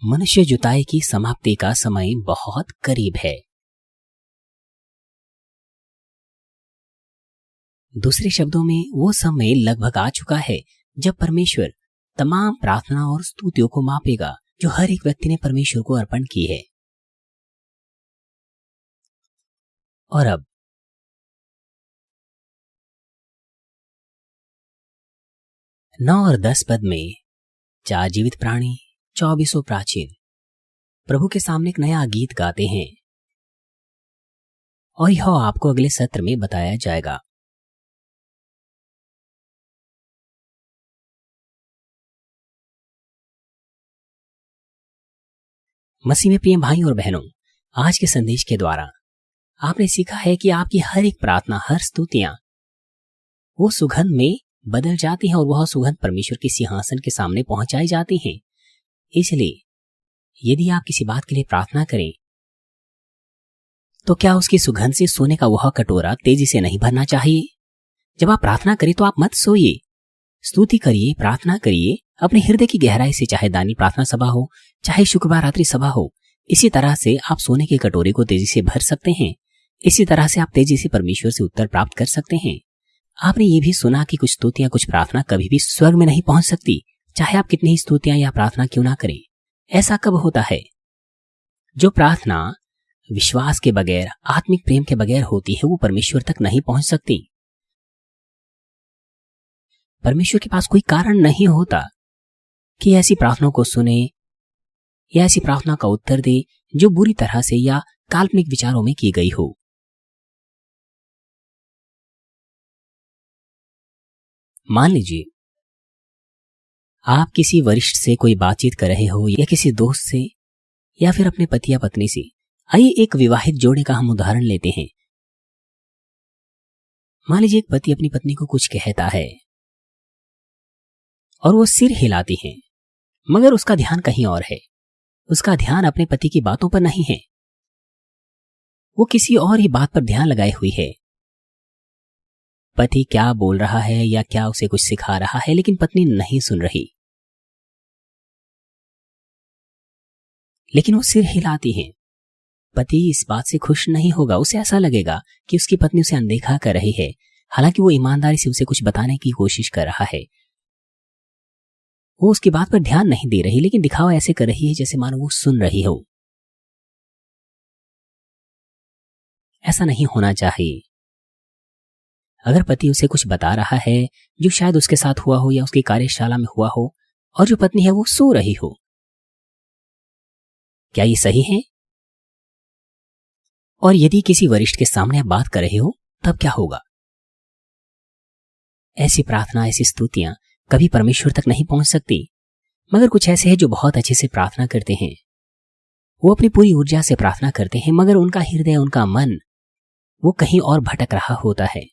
मनुष्य जुताई की समाप्ति का समय बहुत करीब है। दूसरे शब्दों में, वो समय लगभग आ चुका है जब परमेश्वर तमाम प्रार्थना और स्तुतियों को मापेगा जो हर एक व्यक्ति ने परमेश्वर को अर्पण की है। और अब 9 और 10 पद में 4 जीवित प्राणी, 24 प्राचीन प्रभु के सामने एक नया गीत गाते हैं, और यह आपको अगले सत्र में बताया जाएगा। मसीह में प्रिय भाई और बहनों, आज के संदेश के द्वारा आपने सीखा है कि आपकी हर एक प्रार्थना, हर स्तुतियां वो सुगंध में बदल जाती हैं और वह सुगंध परमेश्वर के सिंहासन के सामने पहुंचाई जाती हैं। इसलिए यदि आप किसी बात के लिए प्रार्थना करें, तो क्या उसकी सुगंध से सोने का वह कटोरा तेजी से नहीं भरना चाहिए? जब आप प्रार्थना करें तो आप मत सोइए, स्तुति करिए, प्रार्थना करिए अपने हृदय की गहराई से, चाहे दानियल प्रार्थना सभा हो, चाहे शुक्रवार रात्रि सभा हो। इसी तरह से आप सोने के कटोरे को तेजी से भर सकते हैं। इसी तरह से आप तेजी से परमेश्वर से उत्तर प्राप्त कर सकते हैं। आपने ये भी सुना कि कुछ स्तुतियां, कुछ प्रार्थना कभी भी स्वर्ग में नहीं पहुंच सकती, चाहे आप कितनी ही स्तुतियां या प्रार्थना क्यों ना करें। ऐसा कब होता है? जो प्रार्थना विश्वास के बगैर, आत्मिक प्रेम के बगैर होती है, वो परमेश्वर तक नहीं पहुंच सकती। परमेश्वर के पास कोई कारण नहीं होता कि ऐसी प्रार्थनाओं को सुने या ऐसी प्रार्थना का उत्तर दे जो बुरी तरह से या काल्पनिक विचारों में की गई हो। मान लीजिए आप किसी वरिष्ठ से कोई बातचीत कर रहे हो, या किसी दोस्त से, या फिर अपने पति या पत्नी से आइए एक विवाहित जोड़े का हम उदाहरण लेते हैं। मान लीजिए एक पति अपनी पत्नी को कुछ कहता है और वो सिर हिलाती है, मगर उसका ध्यान कहीं और है। उसका ध्यान अपने पति की बातों पर नहीं है, वो किसी और ही बात पर ध्यान लगाए हुई है। पति क्या बोल रहा है या क्या उसे कुछ सिखा रहा है, लेकिन पत्नी नहीं सुन रही, लेकिन वो सिर हिलाती है। पति इस बात से खुश नहीं होगा, उसे ऐसा लगेगा कि उसकी पत्नी उसे अनदेखा कर रही है, हालांकि वो ईमानदारी से उसे कुछ बताने की कोशिश कर रहा है। वो उसकी बात पर ध्यान नहीं दे रही, लेकिन दिखावा ऐसे कर रही है जैसे मानो वो सुन रही हो। ऐसा नहीं होना चाहिए। अगर पति उसे कुछ बता रहा है जो शायद उसके साथ हुआ हो या उसकी कार्यशाला में हुआ हो, और जो पत्नी है वो सो रही हो, क्या ये सही है? और यदि किसी वरिष्ठ के सामने आप बात कर रहे हो, तब क्या होगा? ऐसी प्रार्थना, ऐसी स्तुतियां कभी परमेश्वर तक नहीं पहुंच सकती। मगर कुछ ऐसे हैं जो बहुत अच्छे से प्रार्थना करते हैं। वो अपनी पूरी ऊर्जा से प्रार्थना करते हैं, मगर उनका हृदय, उनका मन वो कहीं और भटक रहा होता है।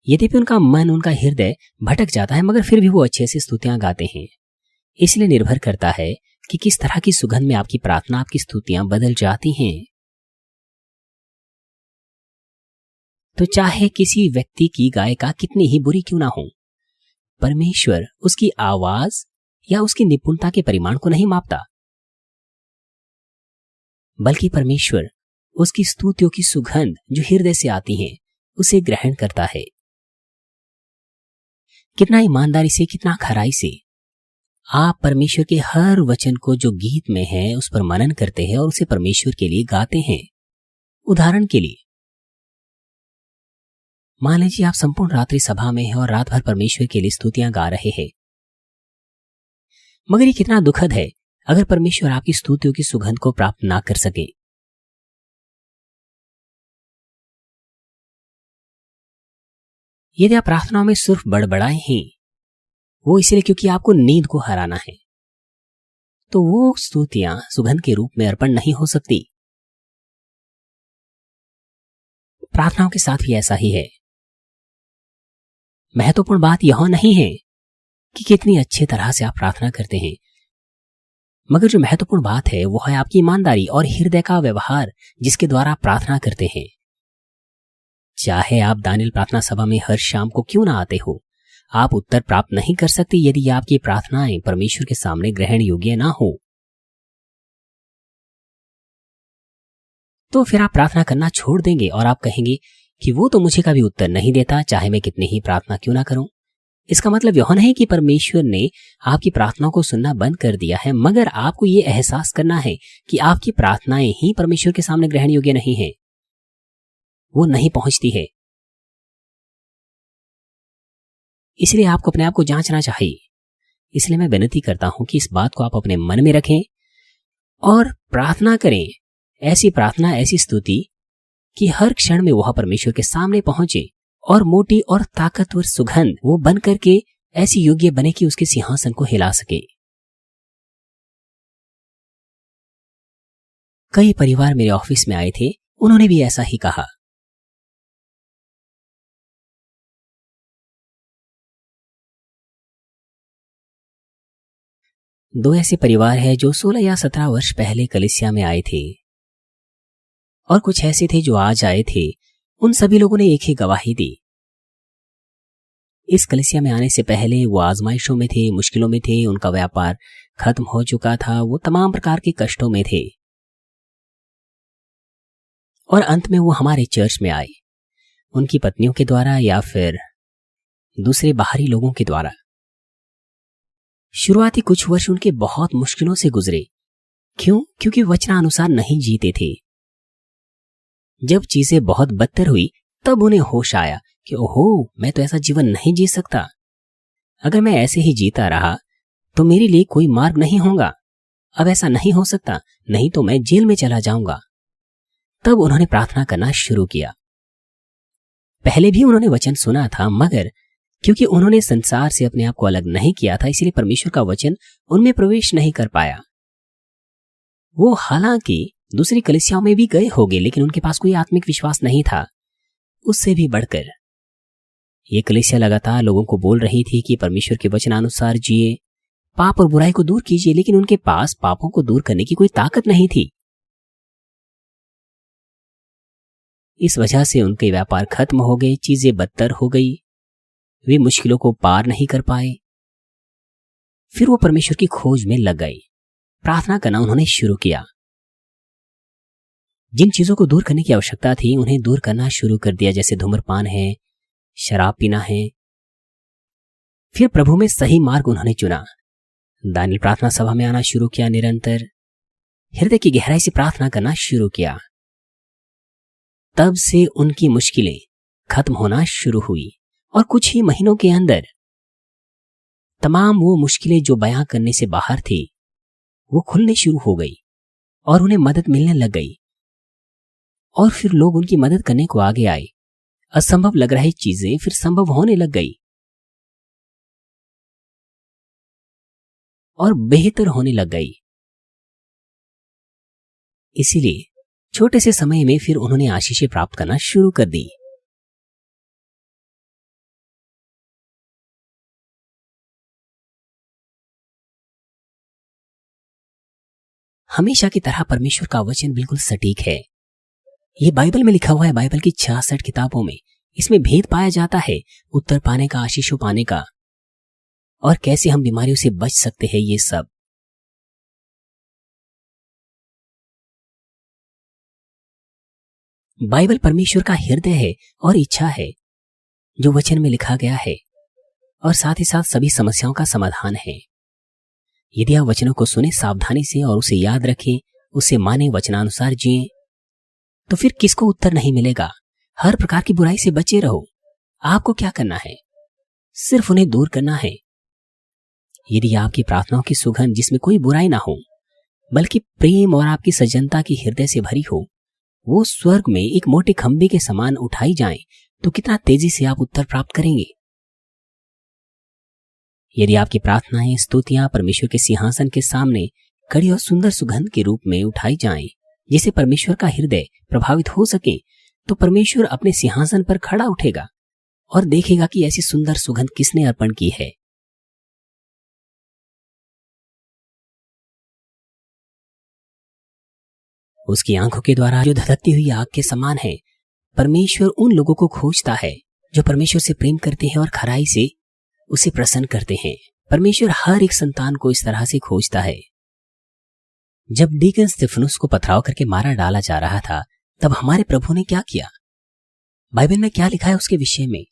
यद्यपि उनका मन, उनका हृदय भटक जाता है, मगर फिर भी वो अच्छे से स्तुतियां गाते हैं। इसलिए निर्भर करता है कि किस तरह की सुगंध में आपकी प्रार्थना, आपकी स्तुतियां बदल जाती हैं। तो चाहे किसी व्यक्ति की गायिका कितनी ही बुरी क्यों ना हो, परमेश्वर उसकी आवाज या उसकी निपुणता के परिमाण को नहीं मापता, बल्कि परमेश्वर उसकी स्तुतियों की सुगंध जो हृदय से आती है उसे ग्रहण करता है। कितना ईमानदारी से, कितना खराई से आप परमेश्वर के हर वचन को जो गीत में है उस पर मनन करते हैं और उसे परमेश्वर के लिए गाते हैं। उदाहरण के लिए, मान लीजिए आप संपूर्ण रात्रि सभा में हैं और रात भर परमेश्वर के लिए स्तुतियां गा रहे हैं, मगर ये कितना दुखद है अगर परमेश्वर आपकी स्तुतियों की सुगंध को प्राप्त ना कर सके। यदि आप प्रार्थनाओं में सिर्फ बड़बड़ाए हैं, वो इसलिए क्योंकि आपको नींद को हराना है, तो वो स्तुतियां सुगंध के रूप में अर्पण नहीं हो सकती। प्रार्थनाओं के साथ भी ऐसा ही है। महत्वपूर्ण बात यह नहीं है कि कितनी अच्छी तरह से आप प्रार्थना करते हैं, मगर जो महत्वपूर्ण बात है वो है आपकी ईमानदारी और हृदय का व्यवहार जिसके द्वारा आप प्रार्थना करते हैं। चाहे आप दानियल प्रार्थना सभा में हर शाम को क्यों ना आते हो, आप उत्तर प्राप्त नहीं कर सकते यदि आपकी प्रार्थनाएं परमेश्वर के सामने ग्रहण योग्य ना हो। तो फिर आप प्रार्थना करना छोड़ देंगे और आप कहेंगे कि वो तो मुझे कभी उत्तर नहीं देता, चाहे मैं कितनी ही प्रार्थना क्यों ना करूं। इसका मतलब यह नहीं कि परमेश्वर ने आपकी प्रार्थनाओं को सुनना बंद कर दिया है, मगर आपको ये एहसास करना है कि आपकी प्रार्थनाएं ही परमेश्वर के सामने ग्रहण योग्य नहीं है, वो नहीं पहुंचती है। इसलिए आपको अपने आप को जांचना चाहिए। इसलिए मैं विनती करता हूं कि इस बात को आप अपने मन में रखें और प्रार्थना करें, ऐसी प्रार्थना, ऐसी स्तुति कि हर क्षण में वह परमेश्वर के सामने पहुंचे और मोटी और ताकतवर सुगंध वो बन करके ऐसी योग्य बने कि उसके सिंहासन को हिला सके। कई परिवार मेरे ऑफिस में आए थे, उन्होंने भी ऐसा ही कहा। दो ऐसे परिवार हैं जो 16 या 17 वर्ष पहले कलीसिया में आए थे और कुछ ऐसे थे जो आज आए थे। उन सभी लोगों ने एक ही गवाही दी। इस कलीसिया में आने से पहले वो आजमाइशों में थे, मुश्किलों में थे, उनका व्यापार खत्म हो चुका था, वो तमाम प्रकार के कष्टों में थे और अंत में वो हमारे चर्च में आए, उनकी पत्नियों के द्वारा या फिर दूसरे बाहरी लोगों के द्वारा। शुरुआती कुछ वर्ष उनके बहुत मुश्किलों से गुजरे। क्यों? क्योंकि वचनानुसार नहीं जीते थे। जब चीजें बहुत बदतर हुई तब उन्हें होश आया कि ओहो, मैं तो ऐसा जीवन नहीं जी सकता। अगर मैं ऐसे ही जीता रहा तो मेरे लिए कोई मार्ग नहीं होगा। अब ऐसा नहीं हो सकता, नहीं तो मैं जेल में चला जाऊंगा। तब उन्होंने प्रार्थना करना शुरू किया। पहले भी उन्होंने वचन सुना था, मगर क्योंकि उन्होंने संसार से अपने आप को अलग नहीं किया था, इसलिए परमेश्वर का वचन उनमें प्रवेश नहीं कर पाया। वो हालांकि दूसरी कलीसियाओं में भी गए होंगे, लेकिन उनके पास कोई आत्मिक विश्वास नहीं था। उससे भी बढ़कर ये कलीसिया लगातार लोगों को बोल रही थी कि परमेश्वर के वचनानुसार जिए, पाप और बुराई को दूर कीजिए, लेकिन उनके पास पापों को दूर करने की कोई ताकत नहीं थी। इस वजह से उनके व्यापार खत्म हो गए, चीजें बदतर हो गई, वे मुश्किलों को पार नहीं कर पाए। फिर वो परमेश्वर की खोज में लग गए। प्रार्थना करना उन्होंने शुरू किया। जिन चीजों को दूर करने की आवश्यकता थी उन्हें दूर करना शुरू कर दिया, जैसे धूम्रपान है, शराब पीना है। फिर प्रभु में सही मार्ग उन्होंने चुना। दानियल प्रार्थना सभा में आना शुरू किया, निरंतर हृदय की गहराई से प्रार्थना करना शुरू किया। तब से उनकी मुश्किलें खत्म होना शुरू हुई और कुछ ही महीनों के अंदर तमाम वो मुश्किलें जो बयां करने से बाहर थी वो खुलने शुरू हो गई और उन्हें मदद मिलने लग गई। और फिर लोग उनकी मदद करने को आगे आए। असंभव लग रही चीजें फिर संभव होने लग गई और बेहतर होने लग गई। इसीलिए छोटे से समय में फिर उन्होंने आशीषें प्राप्त करना शुरू कर दी। हमेशा की तरह परमेश्वर का वचन बिल्कुल सटीक है। ये बाइबल में लिखा हुआ है, बाइबल की 66 किताबों में। इसमें भेद पाया जाता है उत्तर पाने का, आशीषों पाने का, और कैसे हम बीमारियों से बच सकते हैं। ये सब बाइबल परमेश्वर का हृदय है और इच्छा है जो वचन में लिखा गया है, और साथ ही साथ सभी समस्याओं का समाधान है। यदि आप वचनों को सुने सावधानी से और उसे याद रखें, उसे माने, वचनानुसार जिए, तो फिर किसको उत्तर नहीं मिलेगा। हर प्रकार की बुराई से बचे रहो। आपको क्या करना है? सिर्फ उन्हें दूर करना है। यदि आपकी प्रार्थनाओं की सुगंध जिसमें कोई बुराई ना हो बल्कि प्रेम और आपकी सज्जनता की हृदय से भरी हो, वो स्वर्ग में एक मोटे खंभे के समान उठाई जाए, तो कितना तेजी से आप उत्तर प्राप्त करेंगे। यदि आपकी प्रार्थनाएं, स्तुतियां परमेश्वर के सिंहासन के सामने कड़ी और सुंदर सुगंध के रूप में उठाई जाएं, जिससे परमेश्वर का हृदय प्रभावित हो सके, तो परमेश्वर अपने सिंहासन पर खड़ा उठेगा और देखेगा कि ऐसी सुंदर सुगंध किसने अर्पण की है। उसकी आंखों के द्वारा जो धधकती हुई आग के समान है, परमेश्वर उन लोगों को खोजता है जो परमेश्वर से प्रेम करते हैं और खराई से उसे प्रसन्न करते हैं। परमेश्वर हर एक संतान को इस तरह से खोजता है। जब डीकन स्तिफनुस को पथराव करके मारा डाला जा रहा था, तब हमारे प्रभु ने क्या किया? बाइबल में क्या लिखा है उसके विषय में?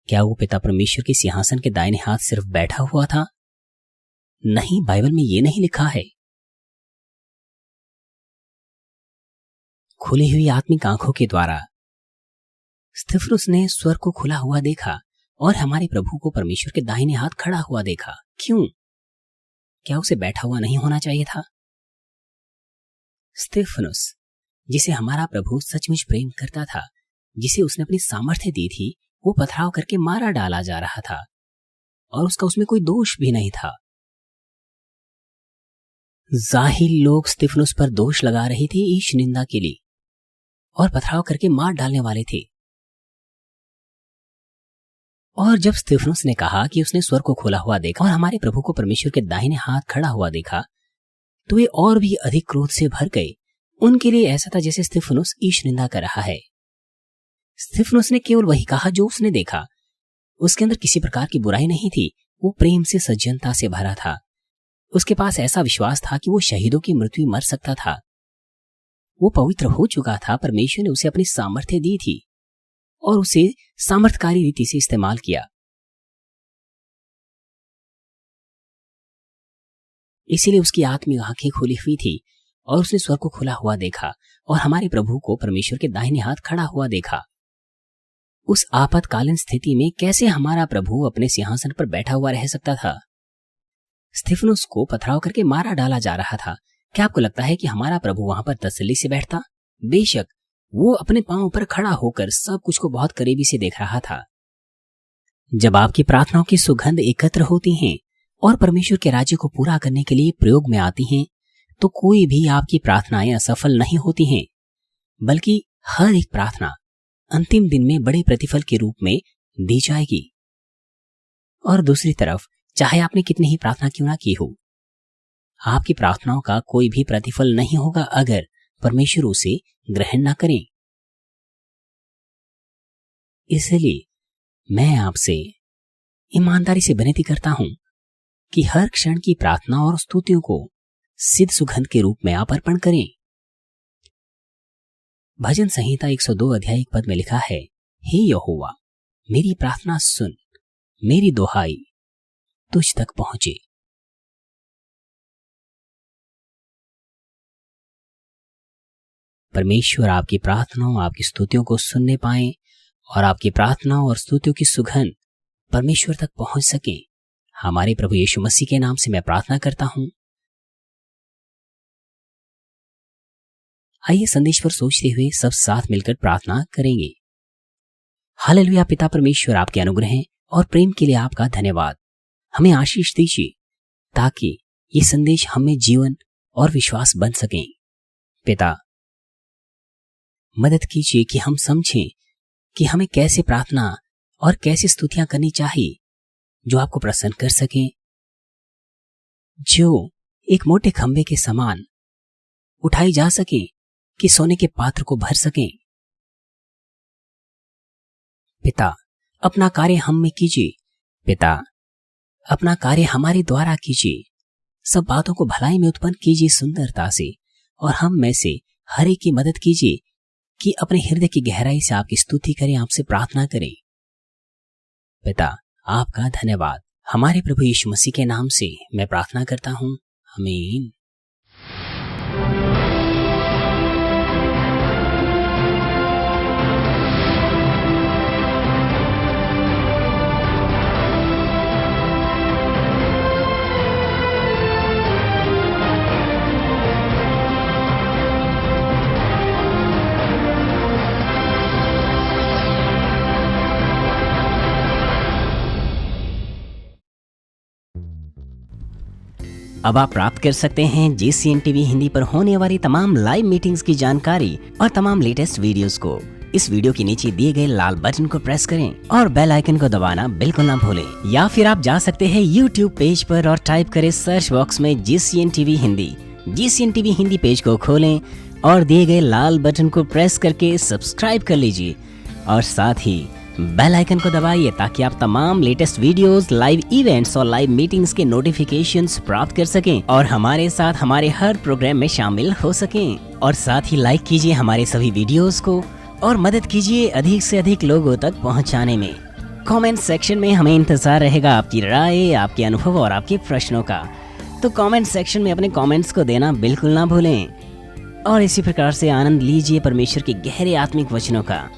क्या वो पिता परमेश्वर के सिंहासन के दाहिने हाथ सिर्फ बैठा हुआ था? नहीं, बाइबल में ये नहीं लिखा है। खुली हुई आत्मिक आंखों के द्वारा स्तिफनुस ने स्वर्ग को खुला हुआ देखा और हमारे प्रभु को परमेश्वर के दाहिने हाथ खड़ा हुआ देखा। क्यों? क्या उसे बैठा हुआ नहीं होना चाहिए था? स्तिफनुस, जिसे हमारा प्रभु सचमुच प्रेम करता था, जिसे उसने अपनी सामर्थ्य दी थी, वो पथराव करके मारा डाला जा रहा था और उसका उसमें कोई दोष भी नहीं था। जाहिल लोग स्तिफनुस पर दोष लगा रहे थे ईश निंदा के लिए और पथराव करके मार डालने वाले थे। और जब स्तिफनुस ने कहा कि उसने स्वर्ग को खोला हुआ देखा और हमारे प्रभु को परमेश्वर के दाहिने हाथ खड़ा हुआ देखा, तो वे और भी अधिक क्रोध से भर गए। उनके लिए ऐसा था जैसे स्तिफनुस ईश निंदा कर रहा है। स्तिफनुस ने केवल वही कहा जो उसने देखा। उसके अंदर किसी प्रकार की बुराई नहीं थी। वो प्रेम से, सज्जनता से भरा था। उसके पास ऐसा विश्वास था कि वो शहीदों की मृत्यु मर सकता था। वो पवित्र हो चुका था। परमेश्वर ने उसे अपनी सामर्थ्य दी थी और उसे सामर्थ्यकारी रीति से इस्तेमाल किया। इसीलिए उसकी आत्मिक आंखें खुली हुई थी और उसने स्वर्ग को खुला हुआ देखा और हमारे प्रभु को परमेश्वर के दाहिने हाथ खड़ा हुआ देखा। उस आपातकालीन स्थिति में कैसे हमारा प्रभु अपने सिंहासन पर बैठा हुआ रह सकता था? स्तिफनुस को पथराव करके मारा डाला जा रहा था। क्या आपको लगता है कि हमारा प्रभु वहां पर तसल्ली से बैठता? बेशक वो अपने पांव पर खड़ा होकर सब कुछ को बहुत करीबी से देख रहा था। जब आपकी प्रार्थनाओं की सुगंध एकत्र होती हैं और परमेश्वर के राज्य को पूरा करने के लिए प्रयोग में आती हैं, तो कोई भी आपकी प्रार्थनाएं असफल नहीं होती हैं, बल्कि हर एक प्रार्थना अंतिम दिन में बड़े प्रतिफल के रूप में दी जाएगी। और दूसरी तरफ चाहे आपने कितनी ही प्रार्थना क्यों ना की हो, आपकी प्रार्थनाओं का कोई भी प्रतिफल नहीं होगा अगर परमेश्वर उसे ग्रहण ना करें। इसलिए मैं आपसे ईमानदारी से विनती करता हूं कि हर क्षण की प्रार्थना और स्तुतियों को सिद्ध सुगंध के रूप में आप अर्पण करें। भजन संहिता 102 अध्याय 1 पद में लिखा है, हे यहोवा, मेरी प्रार्थना सुन, मेरी दुहाई तुझ तक पहुंचे। परमेश्वर आपकी प्रार्थनाओं, आपकी स्तुतियों को सुनने पाए और आपकी प्रार्थनाओं और स्तुतियों की सुगंध परमेश्वर तक पहुंच सके। हमारे प्रभु यीशु मसीह के नाम से मैं प्रार्थना करता हूं। आइए संदेश पर सोचते हुए सब साथ मिलकर प्रार्थना करेंगे। हालेलुया। पिता परमेश्वर, आपके अनुग्रह और प्रेम के लिए आपका धन्यवाद। हमें आशीष दीजिए ताकि ये संदेश हमें जीवन और विश्वास बन सकें। पिता, मदद कीजिए कि हम समझें कि हमें कैसे प्रार्थना और कैसे स्तुतियां करनी चाहिए जो आपको प्रसन्न कर सकें, जो एक मोटे खंबे के समान उठाई जा सके कि सोने के पात्र को भर सकें। पिता, अपना कार्य हम में कीजिए। पिता, अपना कार्य हमारे द्वारा कीजिए। सब बातों को भलाई में उत्पन्न कीजिए सुंदरता से, और हम में से हर एक की मदद कीजिए कि अपने हृदय की गहराई से आपकी स्तुति करें, आपसे प्रार्थना करें। पिता, आपका धन्यवाद। हमारे प्रभु यीशु मसीह के नाम से मैं प्रार्थना करता हूं। आमीन। अब आप प्राप्त कर सकते हैं GCN TV हिंदी पर होने वाली तमाम लाइव मीटिंग्स की जानकारी और तमाम लेटेस्ट वीडियोस को इस वीडियो के नीचे दिए गए लाल बटन को प्रेस करें और बेल आइकन को दबाना बिल्कुल ना भूलें। या फिर आप जा सकते हैं YouTube पेज पर और टाइप करें सर्च बॉक्स में GCN TV Hindi. GCN TV Hindi page को खोलें और दिए गए लाल बटन को प्रेस करके सब्सक्राइब कर लीजिए और साथ ही बेल आइकन को दबाइए ताकि आप तमाम लेटेस्ट वीडियोस, लाइव इवेंट्स और लाइव मीटिंग्स के नोटिफिकेशंस प्राप्त कर सकें और हमारे साथ हमारे हर प्रोग्राम में शामिल हो सकें। और साथ ही लाइक कीजिए हमारे सभी वीडियोस को और मदद कीजिए अधिक से अधिक लोगों तक पहुंचाने में। कमेंट सेक्शन में हमें इंतजार रहेगा आपकी राय, आपके अनुभव और आपके प्रश्नों का। तो कमेंट सेक्शन में अपने कमेंट्स को देना बिल्कुल ना भूलें और इसी प्रकार से आनंद लीजिए परमेश्वर के गहरे आत्मिक वचनों का।